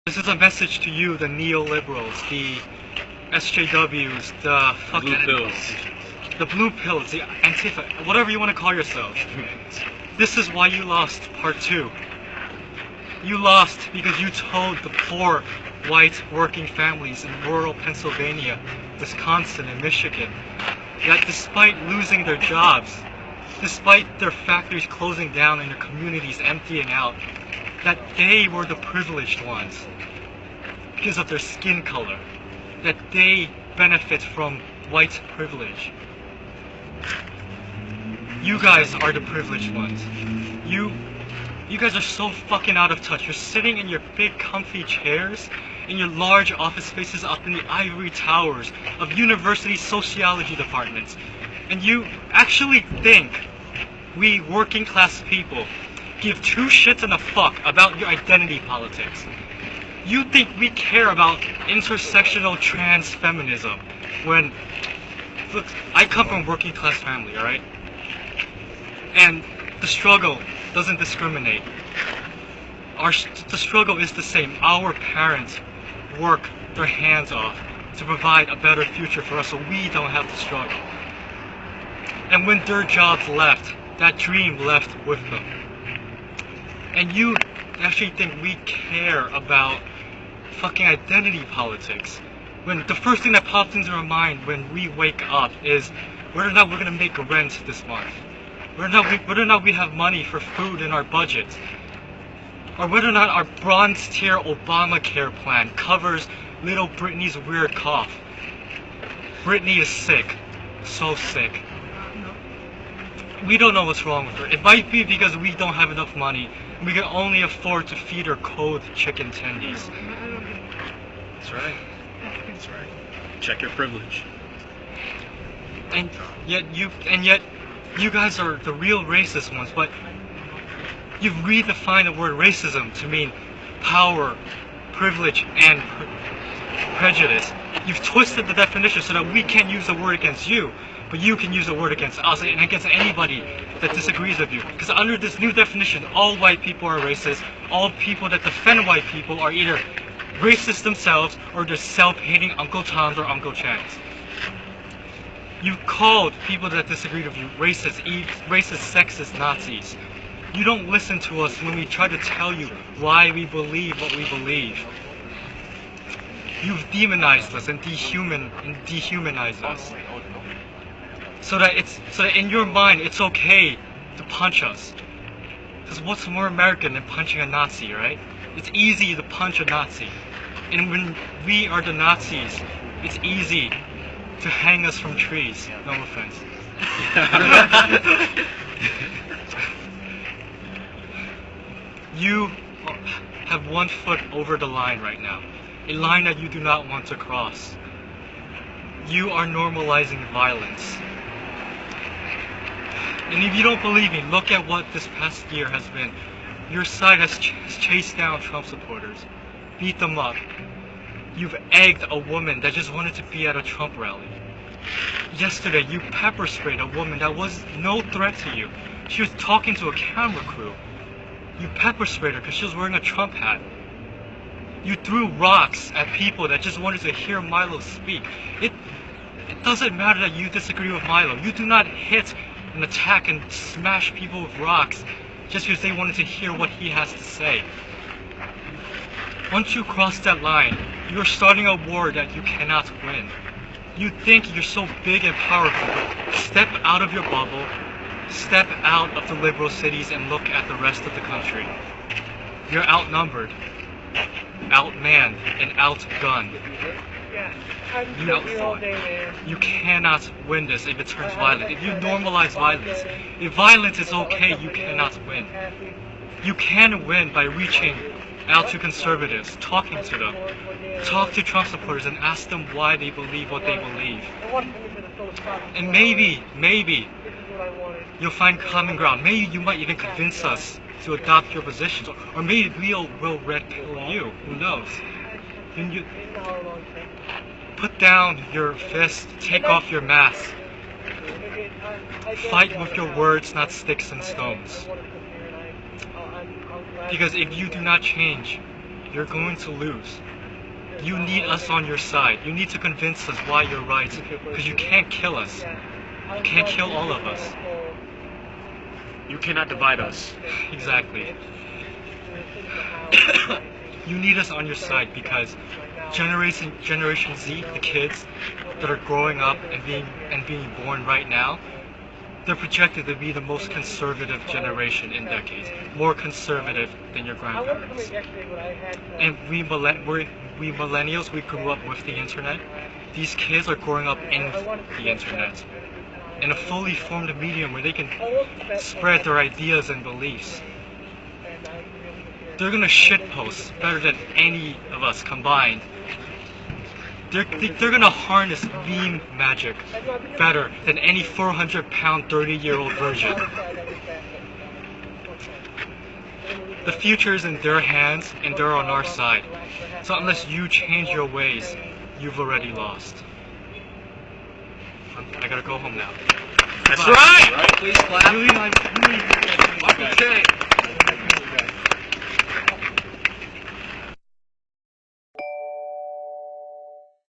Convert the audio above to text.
This is a message to you, the neoliberals, the SJWs, the fucking Blue pills. the blue pills, the Antifa, whatever you want to call yourselves. This is why you lost part 2. You lost because you told the poor white working families in rural Pennsylvania, Wisconsin, and Michigan that despite losing their jobs, despite their factories closing down and their communities emptying out, that they were the privileged ones because of their skin color, that they benefit from white privilege. You guys are the privileged ones. You guys are so fucking out of touch. You're sitting in your big comfy chairs in your large office spaces up in the ivory towers of university sociology departments, and you actually think we working class people give two shits and a fuck about your identity politics. You think we care about intersectional trans feminism when, look, I come from a working class family, alright? And the struggle doesn't discriminate. The struggle is the same. Our parents work their hands off to provide a better future for us so we don't have to struggle. And when their jobs left, that dream left with them. And you actually think we care about fucking identity politics when the first thing that pops into our mind when we wake up is whether or not we're gonna make rent this month, whether or not we have money for food in our budget, or whether or not our bronze tier Obamacare plan covers little Britney's weird cough. Britney is sick, so sick. We don't know what's wrong with her. It might be because we don't have enough money. We can only afford to feed her cold chicken tendies. That's right. That's right. Check your privilege. And yet you guys are the real racist ones, but you've redefined the word racism to mean power, privilege, and prejudice. You've twisted the definition so that we can't use the word against you, but you can use the word against us and against anybody that disagrees with you. Because under this new definition, all white people are racist. All people that defend white people are either racist themselves or they're self-hating Uncle Toms or Uncle Chans. You've called people that disagree with you racist, sexist, Nazis. You don't listen to us when we try to tell you why we believe what we believe. You've demonized us and dehumanized us. So that in your mind it's okay to punch us. Because what's more American than punching a Nazi, right? It's easy to punch a Nazi. And when we are the Nazis, it's easy to hang us from trees. No offense. You have one foot over the line right now. A line that you do not want to cross. You are normalizing violence. And if you don't believe me, look at what this past year has been. Your side has chased down Trump supporters, beat them up. You've egged a woman that just wanted to be at a Trump rally. Yesterday, you pepper sprayed a woman that was no threat to you. She was talking to a camera crew. You pepper sprayed her because she was wearing a Trump hat. You threw rocks at people that just wanted to hear Milo speak. It doesn't matter that you disagree with Milo. You do not hit and attack and smash people with rocks just because they wanted to hear what he has to say. Once you cross that line, you're starting a war that you cannot win. You think you're so big and powerful, but step out of your bubble, step out of the liberal cities and look at the rest of the country. You're outnumbered, outmanned, and outgunned. You outfought. You cannot win this if it turns violent. If you normalize violence, if violence is okay, you cannot win. You can win by reaching out to conservatives, talking to them. Talk to Trump supporters and ask them why they believe what they believe. And maybe you'll find common ground. Maybe you might even convince us to adopt your positions, or maybe we'll red pill you. Who knows? You put down your fist, take off your mask. Fight with your words, not sticks and stones. Because if you do not change, you're going to lose. You need us on your side. You need to convince us why you're right, because you can't kill us. You can't kill all of us. You cannot divide us. Exactly. You need us on your side because Generation Z, the kids that are growing up and being born right now, they're projected to be the most conservative generation in decades, more conservative than your grandparents. And we millennials, we grew up with the internet. These kids are growing up in the internet, in a fully formed medium where they can spread their ideas and beliefs. They're gonna shitpost better than any of us combined. They're gonna harness meme magic better than any 400-pound, 30-year-old virgin. The future is in their hands, and they're on our side. So unless you change your ways, you've already lost. I gotta go home now. That's Bye. right! Please